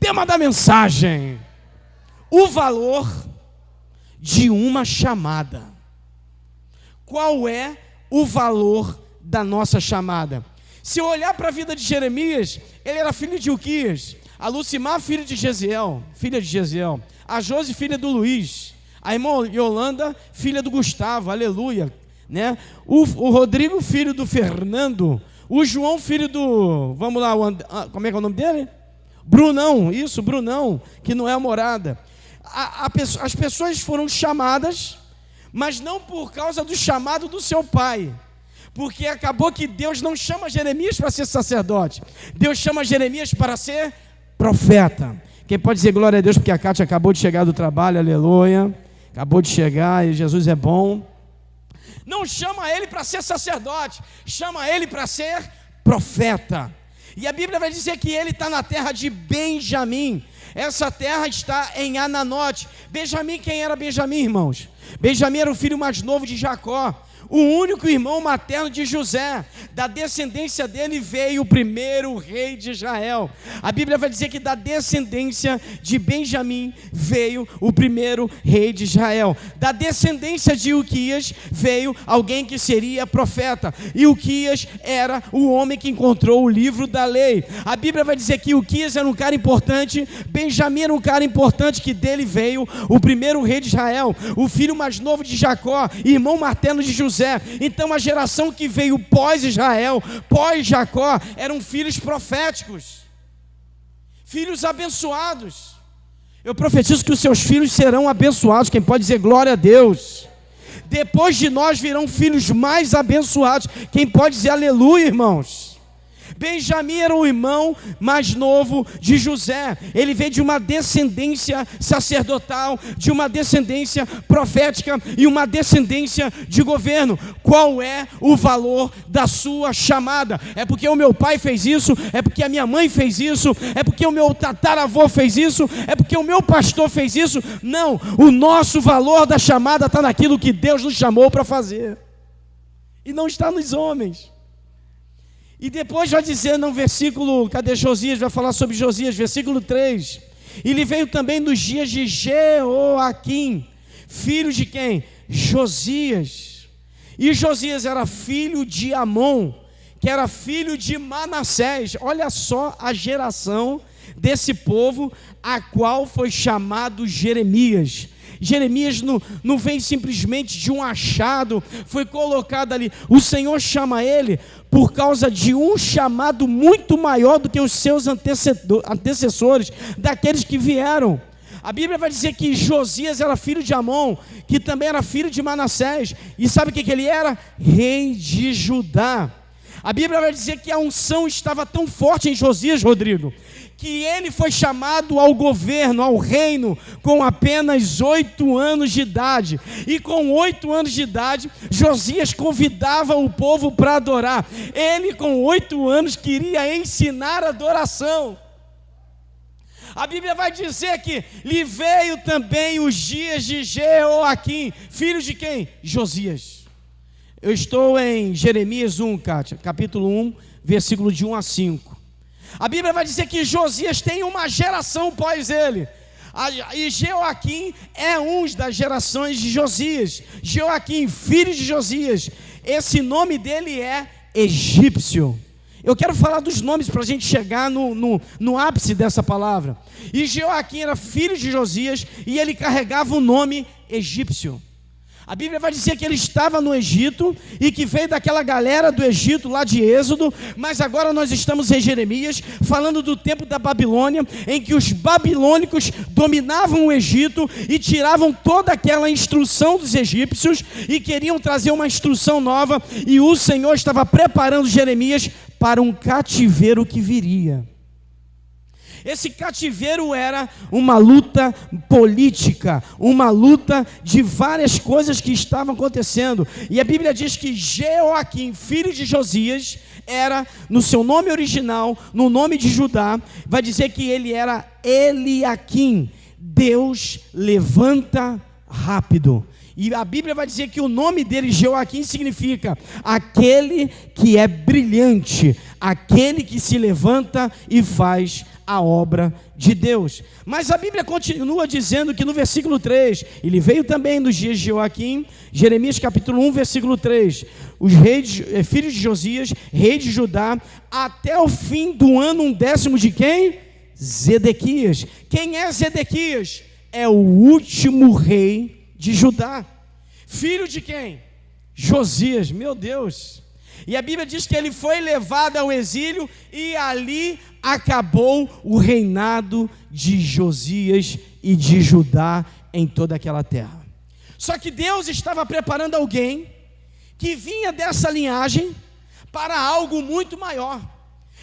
tema da mensagem: o valor de uma chamada. Qual é o valor da nossa chamada? Se eu olhar para a vida de Jeremias, ele era filho de Uquias, a Lucimar, filha de Gesiel, a Josi, filha do Luiz, a irmã Yolanda, filha do Gustavo, aleluia, né? O Rodrigo, filho do Fernando, o João, filho do, vamos lá, como é que é o nome dele? Brunão, que não é a morada. As pessoas foram chamadas, mas não por causa do chamado do seu pai, porque acabou que Deus não chama Jeremias para ser sacerdote, Deus chama Jeremias para ser profeta. Quem pode dizer glória a Deus, porque a Cátia acabou de chegar do trabalho, aleluia, acabou de chegar e Jesus é bom. Não chama ele para ser sacerdote, chama ele para ser profeta. E a Bíblia vai dizer que ele está na terra de Benjamim. Essa terra está em Ananote. Benjamim, quem era Benjamim, irmãos? Benjamim era o filho mais novo de Jacó, o único irmão materno de José. Da descendência dele veio o primeiro rei de Israel. A Bíblia vai dizer que da descendência de Benjamim veio o primeiro rei de Israel. Da descendência de Uquias veio alguém que seria profeta. E Uquias era o homem que encontrou o livro da lei. A Bíblia vai dizer que Uquias era um cara importante, Benjamim era um cara importante, que dele veio o primeiro rei de Israel, o filho mais novo de Jacó, irmão materno de José. Então a geração que veio pós-Israel, pós-Jacó, eram filhos proféticos, filhos abençoados. Eu profetizo que os seus filhos serão abençoados. Quem pode dizer glória a Deus? Depois de nós virão filhos mais abençoados. Quem pode dizer aleluia, irmãos? Benjamim era o irmão mais novo de José. Ele veio de uma descendência sacerdotal, de uma descendência profética e uma descendência de governo. Qual é o valor da sua chamada? É porque o meu pai fez isso? É porque a minha mãe fez isso? É porque o meu tataravô fez isso? É porque o meu pastor fez isso? Não, o nosso valor da chamada está naquilo que Deus nos chamou para fazer, e não está nos homens. E depois vai dizer no versículo, cadê Josias? Vai falar sobre Josias, versículo 3. Ele veio também nos dias de Jeoaquim, filho de quem? Josias. E Josias era filho de Amon, que era filho de Manassés. Olha só a geração desse povo a qual foi chamado Jeremias. Jeremias não vem simplesmente de um achado, foi colocado ali. O Senhor chama ele por causa de um chamado muito maior do que os seus antecessores, daqueles que vieram. A Bíblia vai dizer que Josias era filho de Amon, que também era filho de Manassés. E sabe o que ele era? Rei de Judá. A Bíblia vai dizer que a unção estava tão forte em Josias, Rodrigo, que ele foi chamado ao governo, ao reino, com apenas 8 anos de idade. E com 8 anos de idade, Josias convidava o povo para adorar. Ele, com 8 anos, queria ensinar adoração. A Bíblia vai dizer que lhe veio também os dias de Jeoaquim, filho de quem? Josias. Eu estou em Jeremias 1, Kátia, capítulo 1, versículo de 1 a 5. A Bíblia vai dizer que Josias tem uma geração pós ele. E Jeoaquim é um das gerações de Josias. Jeoaquim, filho de Josias. Esse nome dele é egípcio. Eu quero falar dos nomes para a gente chegar no ápice dessa palavra. E Jeoaquim era filho de Josias e ele carregava o nome egípcio. A Bíblia vai dizer que ele estava no Egito e que veio daquela galera do Egito, lá de Êxodo, mas agora nós estamos em Jeremias, falando do tempo da Babilônia, em que os babilônicos dominavam o Egito e tiravam toda aquela instrução dos egípcios e queriam trazer uma instrução nova, e o Senhor estava preparando Jeremias para um cativeiro que viria. Esse cativeiro era uma luta política, uma luta de várias coisas que estavam acontecendo. E a Bíblia diz que Jeoaquim, filho de Josias, era, no seu nome original, no nome de Judá, vai dizer que ele era Eliaquim, Deus levanta rápido. E a Bíblia vai dizer que o nome dele, Jeoaquim, significa aquele que é brilhante, aquele que se levanta e faz a obra de Deus. Mas a Bíblia continua dizendo que no versículo 3, ele veio também nos dias de Joaquim, Jeremias capítulo 1, versículo 3, os filhos de Josias, rei de Judá, até o fim do ano 10º de quem? Zedequias. Quem é Zedequias? É o último rei de Judá. Filho de quem? Josias, meu Deus. E a Bíblia diz que ele foi levado ao exílio e ali acabou o reinado de Josias e de Judá em toda aquela terra. Só que Deus estava preparando alguém que vinha dessa linhagem para algo muito maior.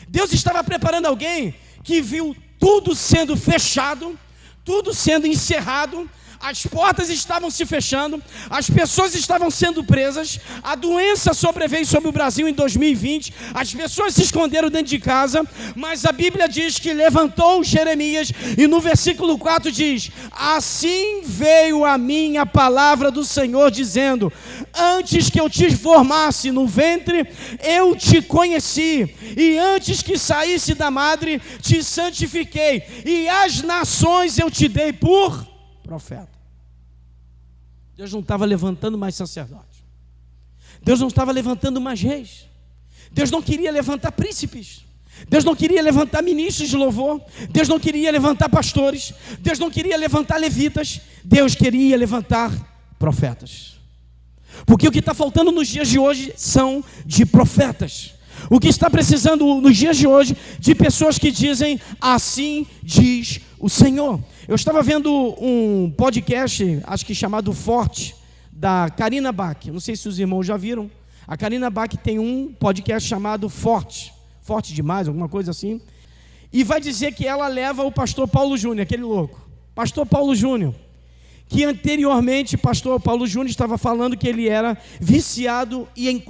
Deus estava preparando alguém que viu tudo sendo fechado, tudo sendo encerrado, as portas estavam se fechando, as pessoas estavam sendo presas, a doença sobreveio sobre o Brasil em 2020, as pessoas se esconderam dentro de casa, mas a Bíblia diz que levantou Jeremias, e no versículo 4 diz: assim veio a mim a palavra do Senhor, dizendo: antes que eu te formasse no ventre, eu te conheci, e antes que saísse da madre, te santifiquei, e as nações eu te dei por profeta. Deus não estava levantando mais sacerdotes, Deus não estava levantando mais reis, Deus não queria levantar príncipes, Deus não queria levantar ministros de louvor, Deus não queria levantar pastores, Deus não queria levantar levitas, Deus queria levantar profetas. Porque o que está faltando nos dias de hoje são de profetas. O que está precisando nos dias de hoje de pessoas que dizem: assim diz o Senhor. Eu estava vendo um podcast, acho que chamado Forte, da Karina Bach. Não sei se os irmãos já viram. A Karina Bach tem um podcast chamado Forte, Forte Demais, alguma coisa assim. E vai dizer que ela leva o pastor Paulo Júnior, aquele louco. Pastor Paulo Júnior, que anteriormente pastor Paulo Júnior estava falando que ele era viciado em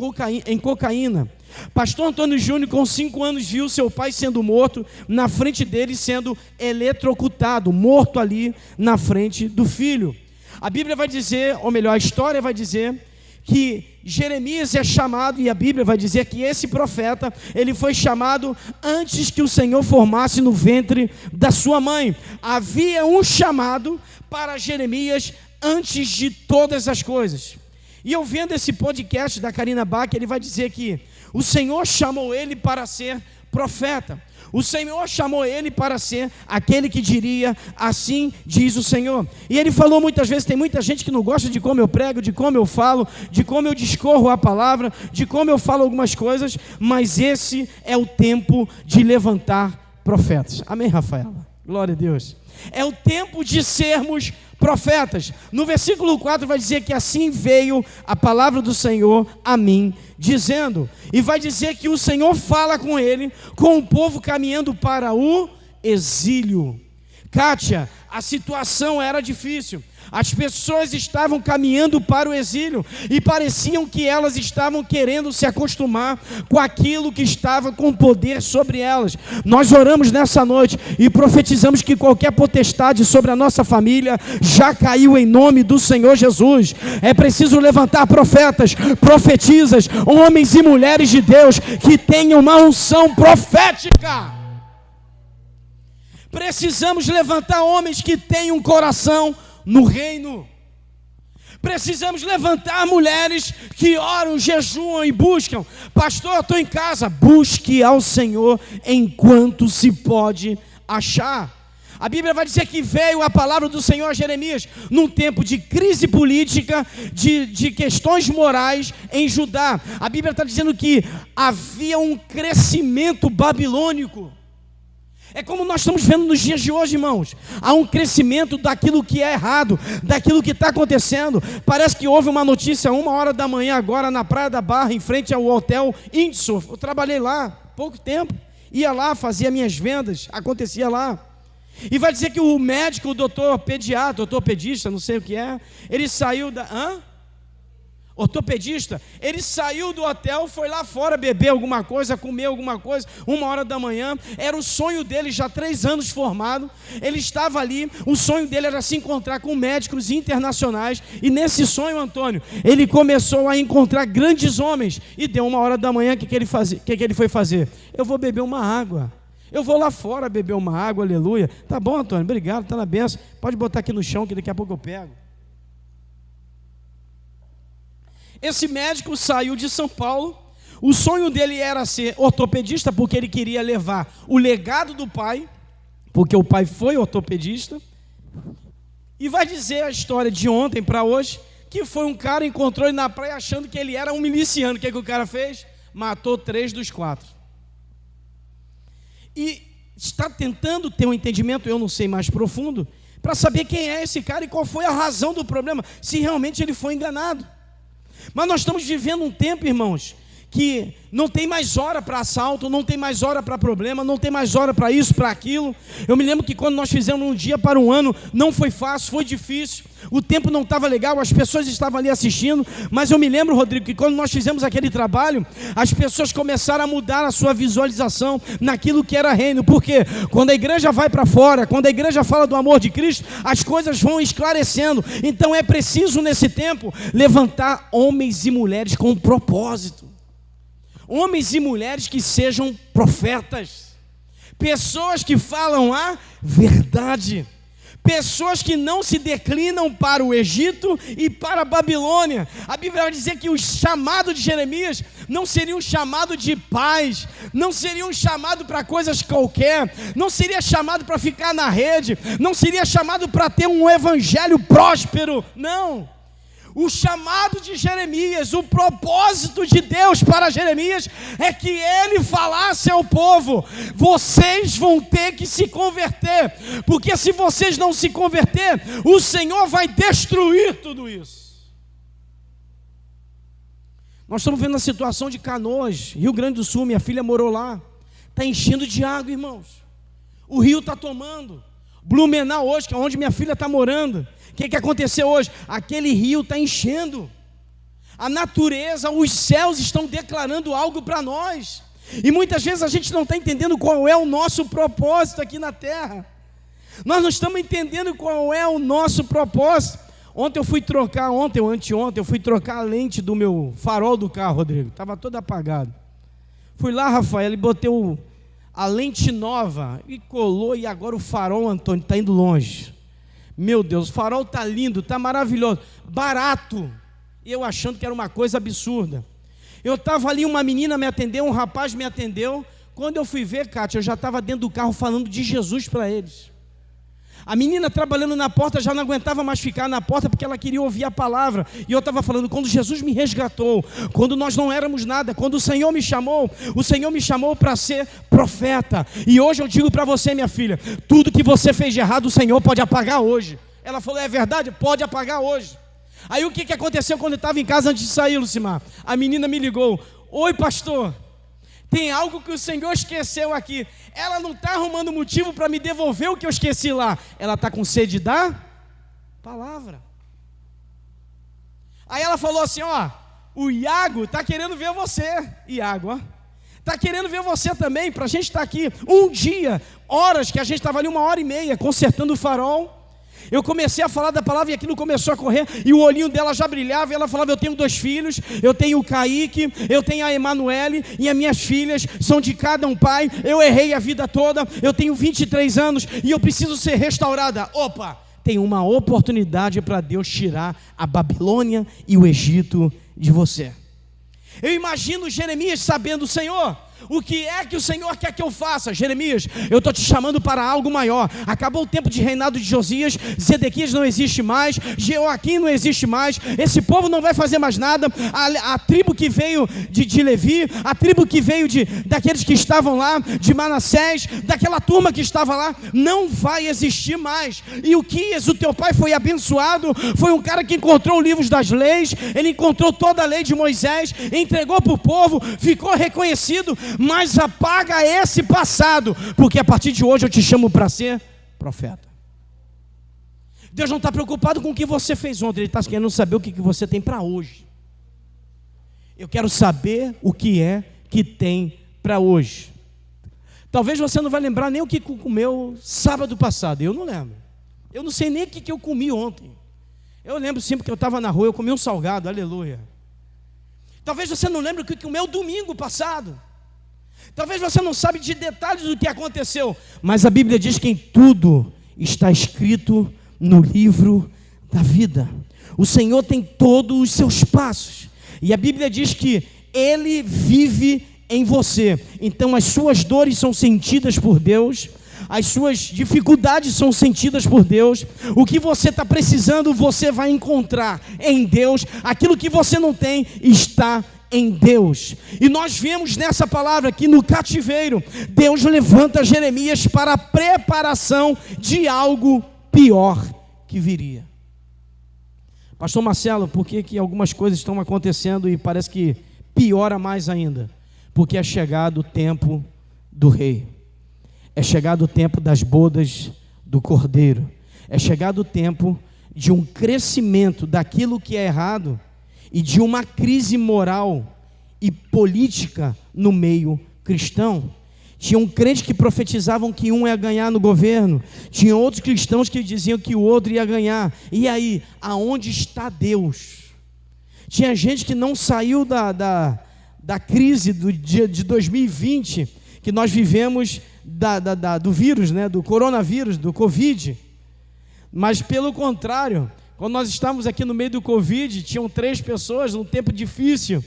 cocaína. Pastor Antônio Júnior, com 5 anos, viu seu pai sendo morto, na frente dele sendo eletrocutado, morto ali na frente do filho. A Bíblia vai dizer, ou melhor, a história vai dizer que Jeremias é chamado, e a Bíblia vai dizer que esse profeta, ele foi chamado antes que o Senhor formasse no ventre da sua mãe. Havia um chamado para Jeremias antes de todas as coisas. E eu vendo esse podcast da Karina Bach, ele vai dizer que o Senhor chamou ele para ser profeta. O Senhor chamou ele para ser aquele que diria: assim diz o Senhor. E ele falou muitas vezes, tem muita gente que não gosta de como eu prego, de como eu falo, de como eu discorro a palavra, de como eu falo algumas coisas, mas esse é o tempo de levantar profetas. Amém, Rafaela? Glória a Deus. É o tempo de sermos profetas. No versículo 4 vai dizer que assim veio a palavra do Senhor a mim, dizendo, e vai dizer que o Senhor fala com ele, com o povo caminhando para o exílio. Kátia, a situação era difícil. As pessoas estavam caminhando para o exílio e pareciam que elas estavam querendo se acostumar com aquilo que estava com poder sobre elas. Nós oramos nessa noite e profetizamos que qualquer potestade sobre a nossa família já caiu em nome do Senhor Jesus. É preciso levantar profetas, profetizas, homens e mulheres de Deus que tenham uma unção profética. Precisamos levantar homens que tenham um coração no reino. Precisamos levantar mulheres que oram, jejuam e buscam. Pastor, eu estou em casa. Busque ao Senhor enquanto se pode achar. A Bíblia vai dizer que veio a palavra do Senhor a Jeremias num tempo de crise política, de questões morais em Judá. A Bíblia está dizendo que havia um crescimento babilônico. É como nós estamos vendo nos dias de hoje, irmãos. Há um crescimento daquilo que é errado, daquilo que está acontecendo. Parece que houve uma notícia 1h da manhã agora na Praia da Barra, em frente ao hotel Windsor. Eu trabalhei lá pouco tempo. Ia lá, fazia minhas vendas, acontecia lá. E vai dizer que o médico, o doutor pediatra, ortopedista, não sei o que é, ele saiu da... ortopedista, ele saiu do hotel, foi lá fora beber alguma coisa, comer alguma coisa, 1h da manhã, era o sonho dele, já 3 anos formado, ele estava ali, o sonho dele era se encontrar com médicos internacionais, e nesse sonho, Antônio, ele começou a encontrar grandes homens, e deu 1h da manhã, o que ele foi fazer? Eu vou beber uma água. Eu vou lá fora beber uma água, aleluia. Tá bom, Antônio, obrigado, está na benção. Pode botar aqui no chão que daqui a pouco eu pego. Esse médico saiu de São Paulo. O sonho dele era ser ortopedista, porque ele queria levar o legado do pai, porque o pai foi ortopedista. E vai dizer a história de ontem para hoje, que foi um cara, encontrou ele na praia achando que ele era um miliciano. O que o cara fez? Matou 3 dos 4. E está tentando ter um entendimento, eu não sei, mais profundo, para saber quem é esse cara e qual foi a razão do problema, se realmente ele foi enganado. Mas nós estamos vivendo um tempo, irmãos, que não tem mais hora para assalto, não tem mais hora para problema, não tem mais hora para isso, para aquilo. Eu me lembro que quando nós fizemos um dia para um ano, não foi fácil, foi difícil, o tempo não estava legal, as pessoas estavam ali assistindo, mas eu me lembro, Rodrigo, que quando nós fizemos aquele trabalho, as pessoas começaram a mudar a sua visualização naquilo que era reino, porque quando a igreja vai para fora, quando a igreja fala do amor de Cristo, as coisas vão esclarecendo. Então é preciso nesse tempo levantar homens e mulheres com propósito. Homens e mulheres que sejam profetas, pessoas que falam a verdade, pessoas que não se declinam para o Egito e para a Babilônia. A Bíblia vai dizer que o chamado de Jeremias não seria um chamado de paz, não seria um chamado para coisas qualquer, não seria chamado para ficar na rede, não seria chamado para ter um evangelho próspero, não. O chamado de Jeremias, o propósito de Deus para Jeremias é que ele falasse ao povo: vocês vão ter que se converter, porque se vocês não se converter, o Senhor vai destruir tudo isso. Nós estamos vendo a situação de Canoas, Rio Grande do Sul, minha filha morou lá, está enchendo de água, irmãos, o rio está tomando. Blumenau hoje, que é onde minha filha está morando, o que aconteceu hoje? Aquele rio está enchendo, a natureza, os céus estão declarando algo para nós, e muitas vezes a gente não está entendendo qual é o nosso propósito aqui na terra, nós não estamos entendendo qual é o nosso propósito. Ontem eu fui trocar, ontem ou anteontem, eu fui trocar a lente do meu farol do carro, Rodrigo, estava todo apagado, fui lá, Rafael, e botei a lente nova, e colou, e agora o farol, Antônio, está indo longe. Meu Deus, o farol está lindo, está maravilhoso, barato, e eu achando que era uma coisa absurda. Eu estava ali, uma menina me atendeu, um rapaz me atendeu, quando eu fui ver, Kátia, eu já estava dentro do carro falando de Jesus para eles. A menina trabalhando na porta já não aguentava mais ficar na porta, porque ela queria ouvir a palavra, e eu estava falando, quando Jesus me resgatou, quando nós não éramos nada, quando o Senhor me chamou para ser profeta, e hoje eu digo para você, minha filha, tudo que você fez de errado, o Senhor pode apagar hoje. Ela falou, é verdade? Pode apagar hoje. Aí o que aconteceu quando eu estava em casa antes de sair, Lucimar? A menina me ligou, oi pastor, tem algo que o Senhor esqueceu aqui. Ela não está arrumando motivo para me devolver o que eu esqueci lá. Ela está com sede da palavra. Aí ela falou assim, ó, o Iago está querendo ver você. Iago, ó, está querendo ver você também, para a gente estar aqui um dia, horas, que a gente estava ali 1h30 consertando o farol. Eu comecei a falar da palavra e aquilo começou a correr, e o olhinho dela já brilhava, e ela falava, eu tenho 2 filhos, eu tenho o Kaique, eu tenho a Emanuele, e as minhas filhas são de cada um pai, eu errei a vida toda, eu tenho 23 anos, e eu preciso ser restaurada. Opa, tem uma oportunidade para Deus tirar a Babilônia e o Egito de você. Eu imagino Jeremias sabendo, Senhor, o que é que o Senhor quer que eu faça? Jeremias, eu estou te chamando para algo maior. Acabou o tempo de reinado de Josias, Zedequias não existe mais, Joaquim não existe mais, esse povo não vai fazer mais nada. A tribo que veio de Levi, a tribo que veio daqueles que estavam lá, de Manassés, daquela turma que estava lá, não vai existir mais. E o Quias, o teu pai, foi abençoado, foi um cara que encontrou livros das leis, ele encontrou toda a lei de Moisés, entregou para o povo, ficou reconhecido. Mas apaga esse passado, porque a partir de hoje eu te chamo para ser profeta. Deus não está preocupado com o que você fez ontem, Ele está querendo saber o que você tem para hoje. Eu quero saber o que é que tem para hoje. Talvez você não vai lembrar nem o que comeu sábado passado, eu não lembro. Eu não sei nem o que eu comi ontem. Eu lembro sempre que eu estava na rua, eu comi um salgado, aleluia. Talvez você não lembre o que comeu domingo passado. Talvez você não sabe de detalhes do que aconteceu, mas a Bíblia diz que em tudo está escrito no livro da vida. O Senhor tem todos os seus passos, e a Bíblia diz que Ele vive em você. Então as suas dores são sentidas por Deus, as suas dificuldades são sentidas por Deus. O que você está precisando, você vai encontrar em Deus. Aquilo que você não tem, está em Deus. E nós vemos nessa palavra que no cativeiro, Deus levanta Jeremias para a preparação de algo pior que viria. Pastor Marcelo, por que algumas coisas estão acontecendo e parece que piora mais ainda? Porque é chegado o tempo do rei, é chegado o tempo das bodas do cordeiro, é chegado o tempo de um crescimento daquilo que é errado e de uma crise moral e política no meio cristão. Tinha um crente que profetizavam que um ia ganhar no governo, tinha outros cristãos que diziam que o outro ia ganhar. E aí, aonde está Deus? Tinha gente que não saiu da crise de 2020, que nós vivemos do vírus, né, do coronavírus, do Covid. Mas pelo contrário, quando nós estávamos aqui no meio do Covid, tinham 3 pessoas num tempo difícil.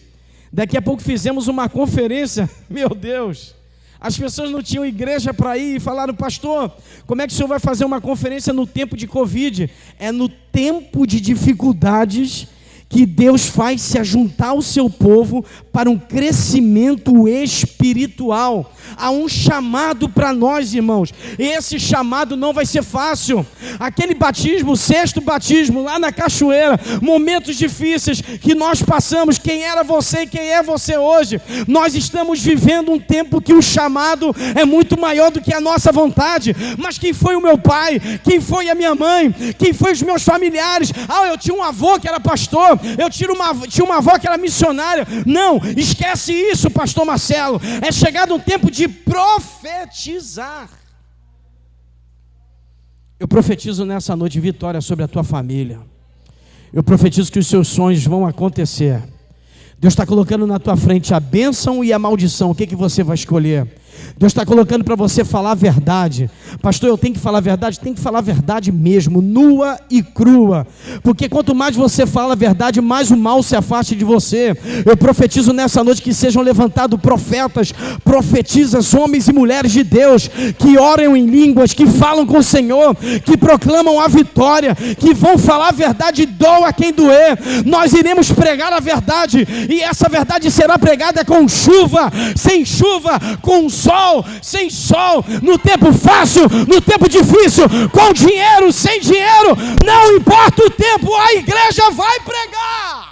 Daqui a pouco fizemos uma conferência, meu Deus, as pessoas não tinham igreja para ir e falaram: pastor, como é que o senhor vai fazer uma conferência no tempo de Covid? É no tempo de dificuldades que Deus faz se ajuntar o seu povo para um crescimento espiritual. Há um chamado para nós, irmãos. Esse chamado não vai ser fácil. Aquele batismo, o 6º batismo, lá na cachoeira, momentos difíceis que nós passamos. Quem era você e quem é você hoje? Nós estamos vivendo um tempo que o chamado é muito maior do que a nossa vontade. Mas quem foi o meu pai? Quem foi a minha mãe? Quem foi os meus familiares? Eu tinha um avô que era pastor. Eu tinha uma avó que era missionária. Não, esquece isso, pastor Marcelo. É chegado um tempo de profetizar. Eu profetizo nessa noite vitória sobre a tua família. Eu profetizo que os seus sonhos vão acontecer. Deus está colocando na tua frente a bênção e a maldição. O que você vai escolher? Deus está colocando para você falar a verdade. Pastor, eu tenho que falar a verdade? Tem que falar a verdade mesmo, nua e crua. Porque quanto mais você fala a verdade, mais o mal se afaste de você. Eu profetizo nessa noite que sejam levantados profetas, profetisas, homens e mulheres de Deus, que oram em línguas, que falam com o Senhor, que proclamam a vitória, que vão falar a verdade, doa quem doer. Nós iremos pregar a verdade, e essa verdade será pregada com chuva, sem chuva, com sol, sem sol, no tempo fácil, no tempo difícil, com dinheiro, sem dinheiro, não importa o tempo, a igreja vai pregar.